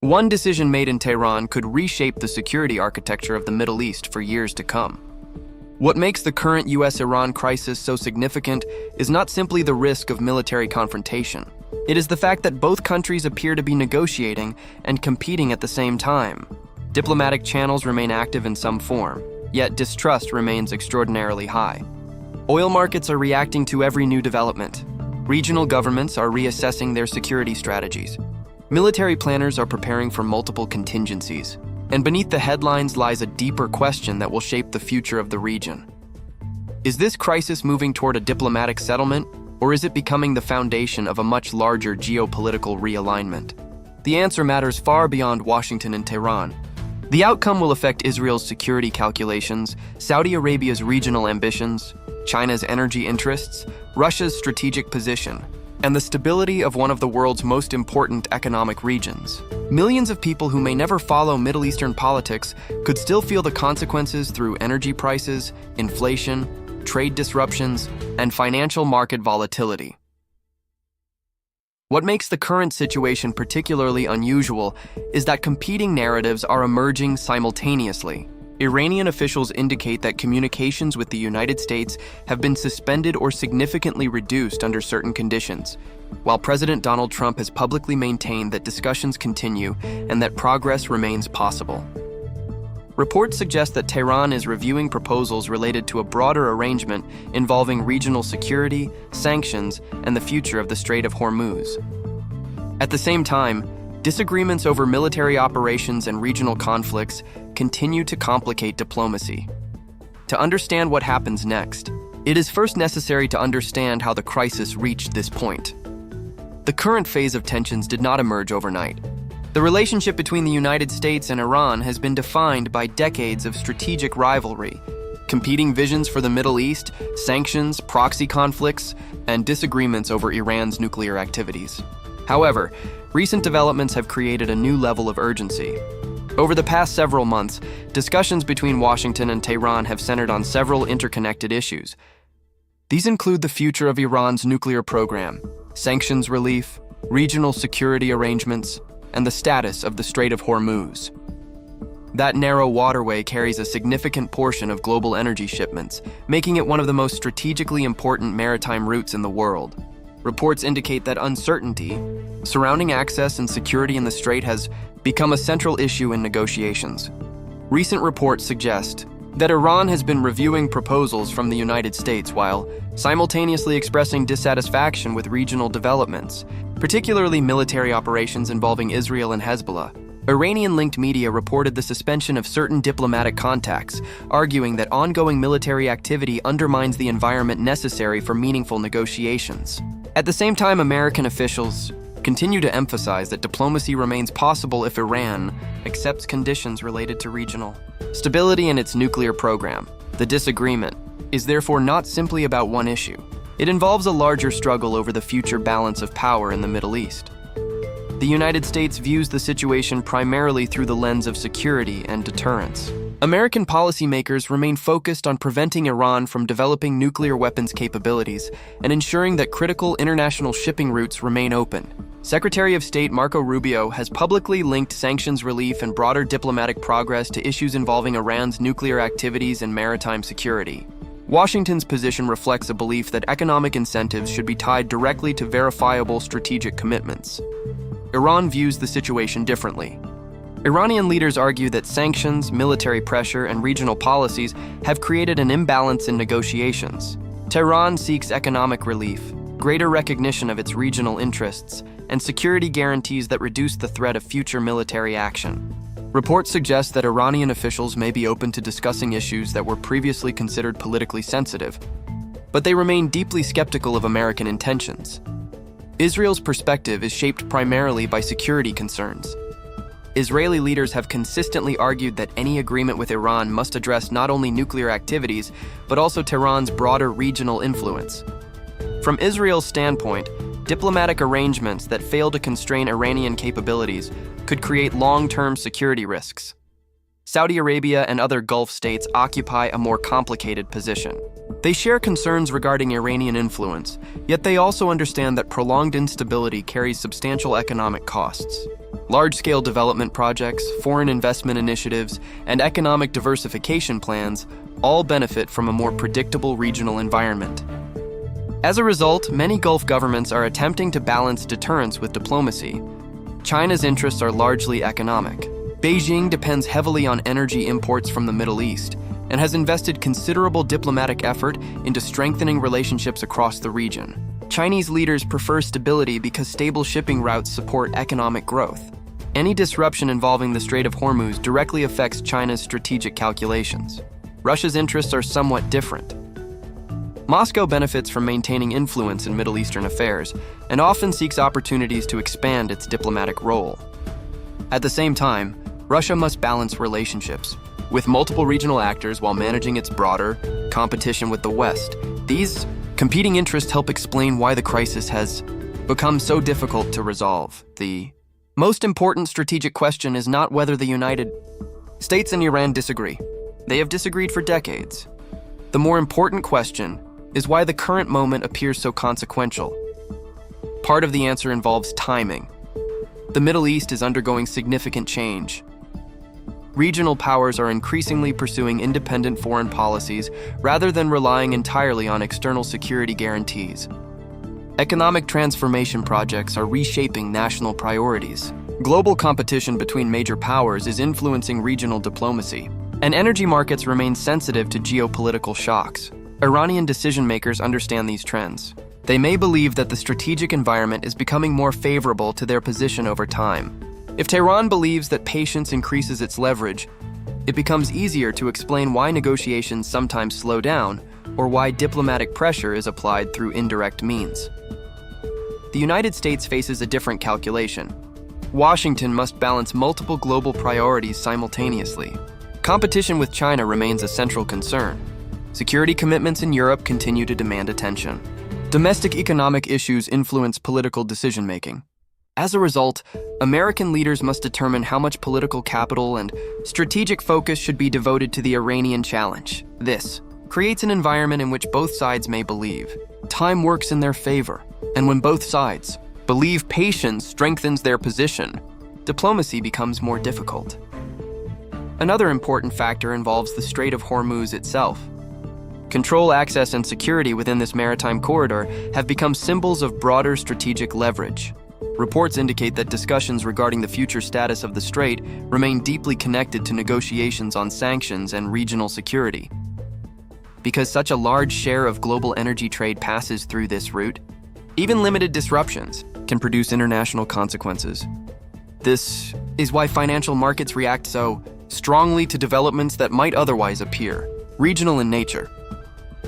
One decision made in Tehran could reshape the security architecture of the Middle East for years to come. What makes the current US-Iran crisis so significant is not simply the risk of military confrontation. It is the fact that both countries appear to be negotiating and competing at the same time. Diplomatic channels remain active in some form, yet distrust remains extraordinarily high. Oil markets are reacting to every new development. Regional governments are reassessing their security strategies. Military planners are preparing for multiple contingencies. And beneath the headlines lies a deeper question that will shape the future of the region. Is this crisis moving toward a diplomatic settlement, or is it becoming the foundation of a much larger geopolitical realignment? The answer matters far beyond Washington and Tehran. The outcome will affect Israel's security calculations, Saudi Arabia's regional ambitions, China's energy interests, Russia's strategic position, and the stability of one of the world's most important economic regions. Millions of people who may never follow Middle Eastern politics could still feel the consequences through energy prices, inflation, trade disruptions, and financial market volatility. What makes the current situation particularly unusual is that competing narratives are emerging simultaneously. Iranian officials indicate that communications with the United States have been suspended or significantly reduced under certain conditions, while President Donald Trump has publicly maintained that discussions continue and that progress remains possible. Reports suggest that Tehran is reviewing proposals related to a broader arrangement involving regional security, sanctions, and the future of the Strait of Hormuz. At the same time, disagreements over military operations and regional conflicts continue to complicate diplomacy. To understand what happens next, it is first necessary to understand how the crisis reached this point. The current phase of tensions did not emerge overnight. The relationship between the United States and Iran has been defined by decades of strategic rivalry, competing visions for the Middle East, sanctions, proxy conflicts, and disagreements over Iran's nuclear activities. However, recent developments have created a new level of urgency. Over the past several months, discussions between Washington and Tehran have centered on several interconnected issues. These include the future of Iran's nuclear program, sanctions relief, regional security arrangements, and the status of the Strait of Hormuz. That narrow waterway carries a significant portion of global energy shipments, making it one of the most strategically important maritime routes in the world. Reports indicate that uncertainty surrounding access and security in the strait has become a central issue in negotiations. Recent reports suggest that Iran has been reviewing proposals from the United States while simultaneously expressing dissatisfaction with regional developments, particularly military operations involving Israel and Hezbollah. Iranian-linked media reported the suspension of certain diplomatic contacts, arguing that ongoing military activity undermines the environment necessary for meaningful negotiations. At the same time, American officials continue to emphasize that diplomacy remains possible if Iran accepts conditions related to regional stability in its nuclear program. The disagreement is therefore not simply about one issue. It involves a larger struggle over the future balance of power in the Middle East. The United States views the situation primarily through the lens of security and deterrence. American policymakers remain focused on preventing Iran from developing nuclear weapons capabilities and ensuring that critical international shipping routes remain open. Secretary of State Marco Rubio has publicly linked sanctions relief and broader diplomatic progress to issues involving Iran's nuclear activities and maritime security. Washington's position reflects a belief that economic incentives should be tied directly to verifiable strategic commitments. Iran views the situation differently. Iranian leaders argue that sanctions, military pressure, and regional policies have created an imbalance in negotiations. Tehran seeks economic relief, greater recognition of its regional interests, and security guarantees that reduce the threat of future military action. Reports suggest that Iranian officials may be open to discussing issues that were previously considered politically sensitive, but they remain deeply skeptical of American intentions. Israel's perspective is shaped primarily by security concerns. Israeli leaders have consistently argued that any agreement with Iran must address not only nuclear activities, but also Tehran's broader regional influence. From Israel's standpoint, diplomatic arrangements that fail to constrain Iranian capabilities could create long-term security risks. Saudi Arabia and other Gulf states occupy a more complicated position. They share concerns regarding Iranian influence, yet they also understand that prolonged instability carries substantial economic costs. Large-scale development projects, foreign investment initiatives, and economic diversification plans all benefit from a more predictable regional environment. As a result, many Gulf governments are attempting to balance deterrence with diplomacy. China's interests are largely economic. Beijing depends heavily on energy imports from the Middle East and has invested considerable diplomatic effort into strengthening relationships across the region. Chinese leaders prefer stability because stable shipping routes support economic growth. Any disruption involving the Strait of Hormuz directly affects China's strategic calculations. Russia's interests are somewhat different. Moscow benefits from maintaining influence in Middle Eastern affairs and often seeks opportunities to expand its diplomatic role. At the same time, Russia must balance relationships with multiple regional actors while managing its broader competition with the West. These competing interests help explain why the crisis has become so difficult to resolve. The most important strategic question is not whether the United States and Iran disagree. They have disagreed for decades. The more important question is why the current moment appears so consequential. Part of the answer involves timing. The Middle East is undergoing significant change. Regional powers are increasingly pursuing independent foreign policies rather than relying entirely on external security guarantees. Economic transformation projects are reshaping national priorities. Global competition between major powers is influencing regional diplomacy, and energy markets remain sensitive to geopolitical shocks. Iranian decision-makers understand these trends. They may believe that the strategic environment is becoming more favorable to their position over time. If Tehran believes that patience increases its leverage, it becomes easier to explain why negotiations sometimes slow down or why diplomatic pressure is applied through indirect means. The United States faces a different calculation. Washington must balance multiple global priorities simultaneously. Competition with China remains a central concern. Security commitments in Europe continue to demand attention. Domestic economic issues influence political decision-making. As a result, American leaders must determine how much political capital and strategic focus should be devoted to the Iranian challenge. This creates an environment in which both sides may believe time works in their favor, and when both sides believe patience strengthens their position, diplomacy becomes more difficult. Another important factor involves the Strait of Hormuz itself. Control, access, and security within this maritime corridor have become symbols of broader strategic leverage. Reports indicate that discussions regarding the future status of the strait remain deeply connected to negotiations on sanctions and regional security. Because such a large share of global energy trade passes through this route, even limited disruptions can produce international consequences. This is why financial markets react so strongly to developments that might otherwise appear regional in nature.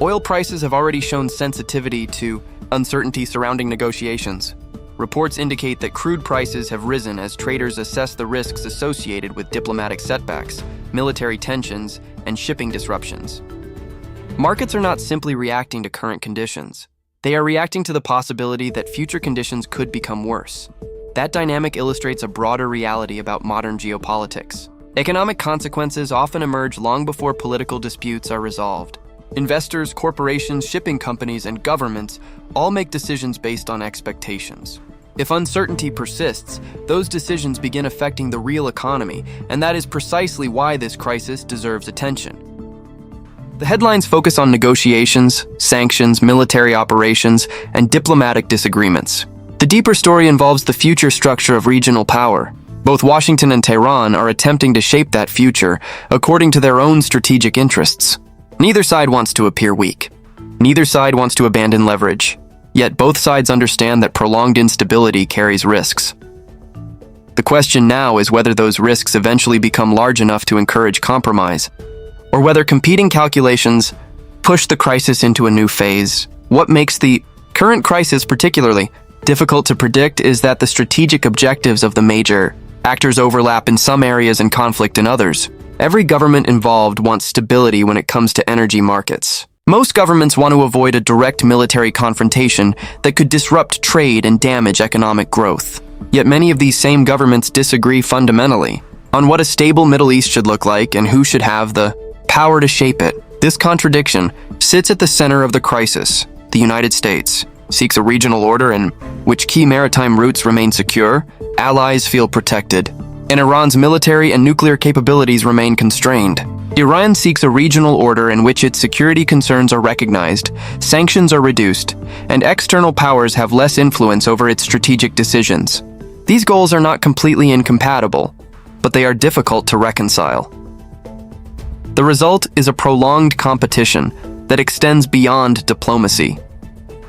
Oil prices have already shown sensitivity to uncertainty surrounding negotiations. Reports indicate that crude prices have risen as traders assess the risks associated with diplomatic setbacks, military tensions, and shipping disruptions. Markets are not simply reacting to current conditions. They are reacting to the possibility that future conditions could become worse. That dynamic illustrates a broader reality about modern geopolitics. Economic consequences often emerge long before political disputes are resolved. Investors, corporations, shipping companies, and governments all make decisions based on expectations. If uncertainty persists, those decisions begin affecting the real economy, and that is precisely why this crisis deserves attention. The headlines focus on negotiations, sanctions, military operations, and diplomatic disagreements. The deeper story involves the future structure of regional power. Both Washington and Tehran are attempting to shape that future according to their own strategic interests. Neither side wants to appear weak. Neither side wants to abandon leverage. Yet both sides understand that prolonged instability carries risks. The question now is whether those risks eventually become large enough to encourage compromise, or whether competing calculations push the crisis into a new phase. What makes the current crisis particularly difficult to predict is that the strategic objectives of the major actors overlap in some areas and conflict in others. Every government involved wants stability when it comes to energy markets. Most governments want to avoid a direct military confrontation that could disrupt trade and damage economic growth. Yet many of these same governments disagree fundamentally on what a stable Middle East should look like and who should have the power to shape it. This contradiction sits at the center of the crisis. The United States, seeks a regional order in which key maritime routes remain secure, allies feel protected, and Iran's military and nuclear capabilities remain constrained. Iran seeks a regional order in which its security concerns are recognized, sanctions are reduced, and external powers have less influence over its strategic decisions. These goals are not completely incompatible, but they are difficult to reconcile. The result is a prolonged competition that extends beyond diplomacy.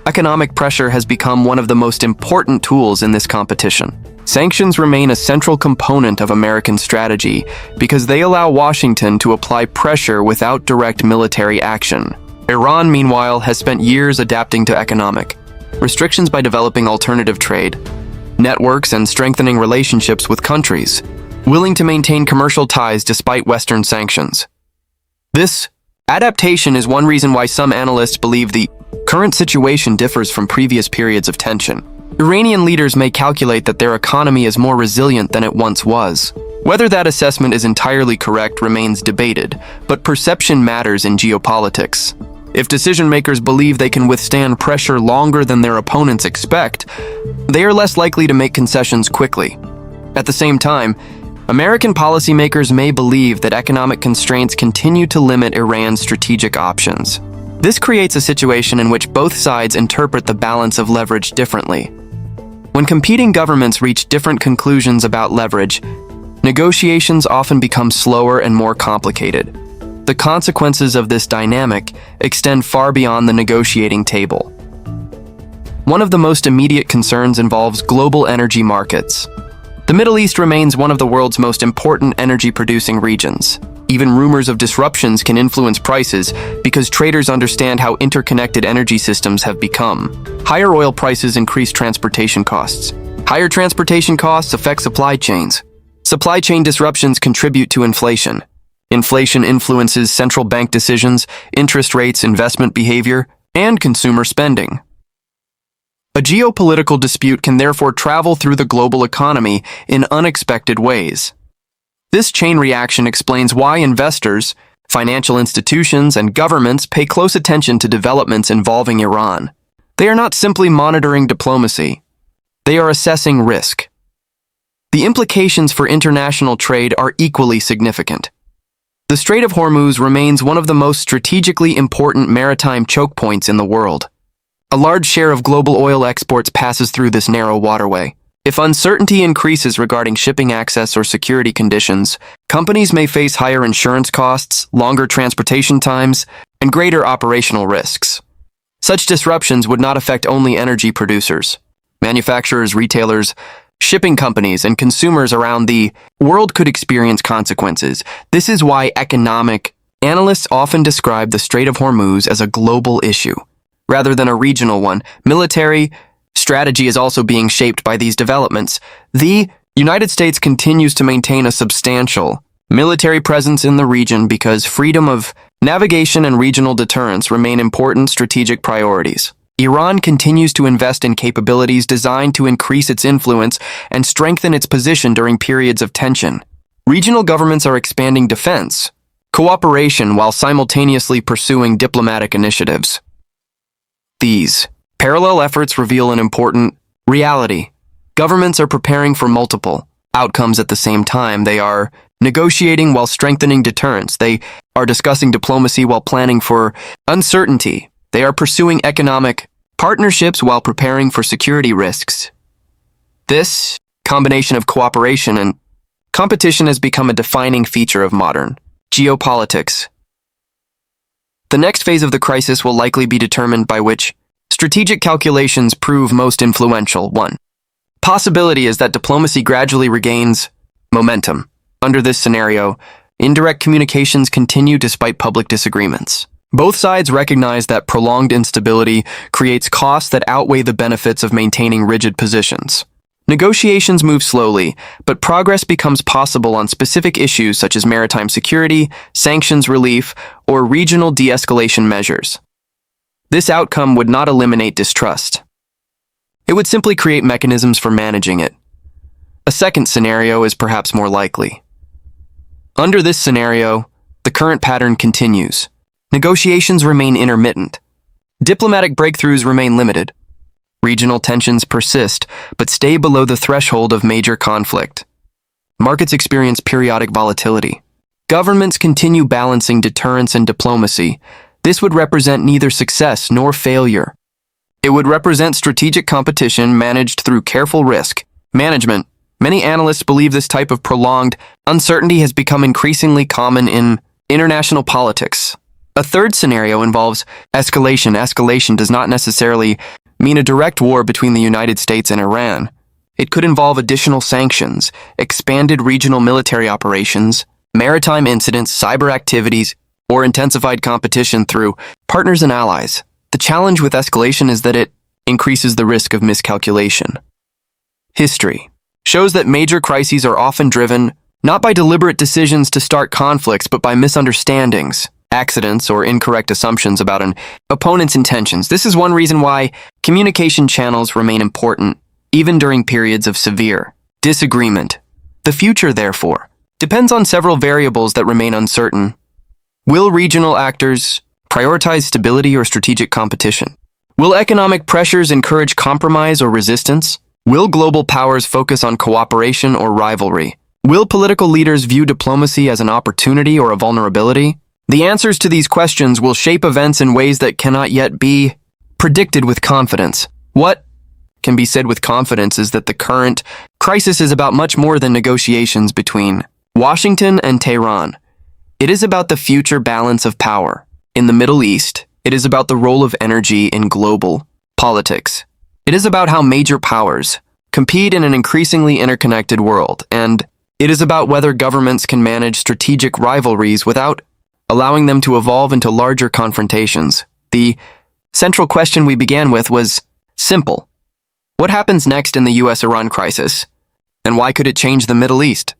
Economic pressure has become one of the most important tools in this competition. Sanctions remain a central component of American strategy because they allow Washington to apply pressure without direct military action. Iran, meanwhile, has spent years adapting to economic restrictions by developing alternative trade networks and strengthening relationships with countries willing to maintain commercial ties despite Western sanctions. This adaptation is one reason why some analysts believe the current situation differs from previous periods of tension. Iranian leaders may calculate that their economy is more resilient than it once was. Whether that assessment is entirely correct remains debated, but perception matters in geopolitics. If decision-makers believe they can withstand pressure longer than their opponents expect, they are less likely to make concessions quickly. At the same time, American policymakers may believe that economic constraints continue to limit Iran's strategic options. This creates a situation in which both sides interpret the balance of leverage differently. When competing governments reach different conclusions about leverage, negotiations often become slower and more complicated. The consequences of this dynamic extend far beyond the negotiating table. One of the most immediate concerns involves global energy markets. The Middle East remains one of the world's most important energy-producing regions. Even rumors of disruptions can influence prices because traders understand how interconnected energy systems have become. Higher oil prices increase transportation costs. Higher transportation costs affect supply chains. Supply chain disruptions contribute to inflation. Inflation influences central bank decisions, interest rates, investment behavior, and consumer spending. A geopolitical dispute can therefore travel through the global economy in unexpected ways. This chain reaction explains why investors, financial institutions, and governments pay close attention to developments involving Iran. They are not simply monitoring diplomacy. They are assessing risk. The implications for international trade are equally significant. The Strait of Hormuz remains one of the most strategically important maritime choke points in the world. A large share of global oil exports passes through this narrow waterway. If uncertainty increases regarding shipping access or security conditions, companies may face higher insurance costs, longer transportation times, and greater operational risks. Such disruptions would not affect only energy producers. Manufacturers, retailers, shipping companies, and consumers around the world could experience consequences. This is why economic analysts often describe the Strait of Hormuz as a global issue, rather than a regional one. Military strategy is also being shaped by these developments. The United States continues to maintain a substantial military presence in the region because freedom of navigation and regional deterrence remain important strategic priorities. Iran continues to invest in capabilities designed to increase its influence and strengthen its position during periods of tension. Regional governments are expanding defense cooperation while simultaneously pursuing diplomatic initiatives. These parallel efforts reveal an important reality. Governments are preparing for multiple outcomes at the same time. They are negotiating while strengthening deterrence. They are discussing diplomacy while planning for uncertainty. They are pursuing economic partnerships while preparing for security risks. This combination of cooperation and competition has become a defining feature of modern geopolitics. The next phase of the crisis will likely be determined by which strategic calculations prove most influential. 1. Possibility is that diplomacy gradually regains momentum. Under this scenario, indirect communications continue despite public disagreements. Both sides recognize that prolonged instability creates costs that outweigh the benefits of maintaining rigid positions. Negotiations move slowly, but progress becomes possible on specific issues such as maritime security, sanctions relief, or regional de-escalation measures. This outcome would not eliminate distrust. It would simply create mechanisms for managing it. A second scenario is perhaps more likely. Under this scenario, the current pattern continues. Negotiations remain intermittent. Diplomatic breakthroughs remain limited. Regional tensions persist, but stay below the threshold of major conflict. Markets experience periodic volatility. Governments continue balancing deterrence and diplomacy. This would represent neither success nor failure. It would represent strategic competition managed through careful risk management. Many analysts believe this type of prolonged uncertainty has become increasingly common in international politics. A third scenario involves escalation. Escalation does not necessarily mean a direct war between the United States and Iran. It could involve additional sanctions, expanded regional military operations, maritime incidents, cyber activities, or intensified competition through partners and allies. The challenge with escalation is that it increases the risk of miscalculation. History shows that major crises are often driven not by deliberate decisions to start conflicts, but by misunderstandings, accidents, or incorrect assumptions about an opponent's intentions. This is one reason why communication channels remain important, even during periods of severe disagreement. The future, therefore, depends on several variables that remain uncertain. Will regional actors prioritize stability or strategic competition? Will economic pressures encourage compromise or resistance? Will global powers focus on cooperation or rivalry? Will political leaders view diplomacy as an opportunity or a vulnerability? The answers to these questions will shape events in ways that cannot yet be predicted with confidence. What can be said with confidence is that the current crisis is about much more than negotiations between Washington and Tehran. It is about the future balance of power. In the Middle East, it is about the role of energy in global politics. It is about how major powers compete in an increasingly interconnected world, and it is about whether governments can manage strategic rivalries without allowing them to evolve into larger confrontations. The central question we began with was simple. What happens next in the US-Iran crisis, and why could it change the Middle East?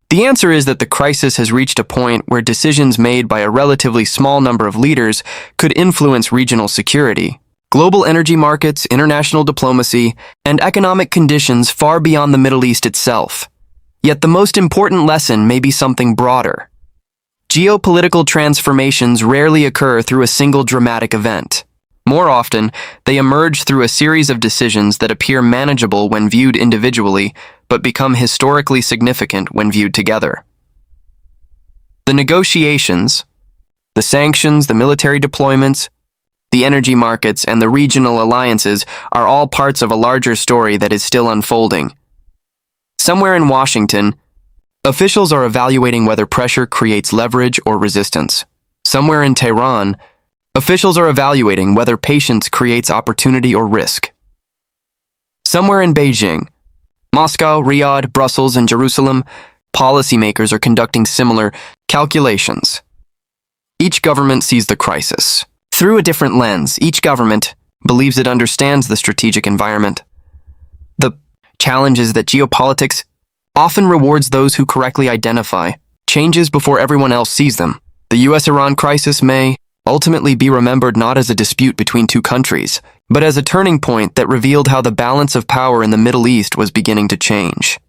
The answer is that the crisis has reached a point where decisions made by a relatively small number of leaders could influence regional security, global energy markets, international diplomacy, and economic conditions far beyond the Middle East itself. Yet the most important lesson may be something broader. Geopolitical transformations rarely occur through a single dramatic event. More often, they emerge through a series of decisions that appear manageable when viewed individually, but become historically significant when viewed together. The negotiations, the sanctions, the military deployments, the energy markets, and the regional alliances are all parts of a larger story that is still unfolding. Somewhere in Washington, officials are evaluating whether pressure creates leverage or resistance. Somewhere in Tehran, officials are evaluating whether patience creates opportunity or risk. Somewhere in Beijing, Moscow, Riyadh, Brussels, and Jerusalem, policymakers are conducting similar calculations. Each government sees the crisis through a different lens. Each government believes it understands the strategic environment. The challenge is that geopolitics often rewards those who correctly identify changes before everyone else sees them. The US-Iran crisis may ultimately be remembered not as a dispute between two countries, but as a turning point that revealed how the balance of power in the Middle East was beginning to change.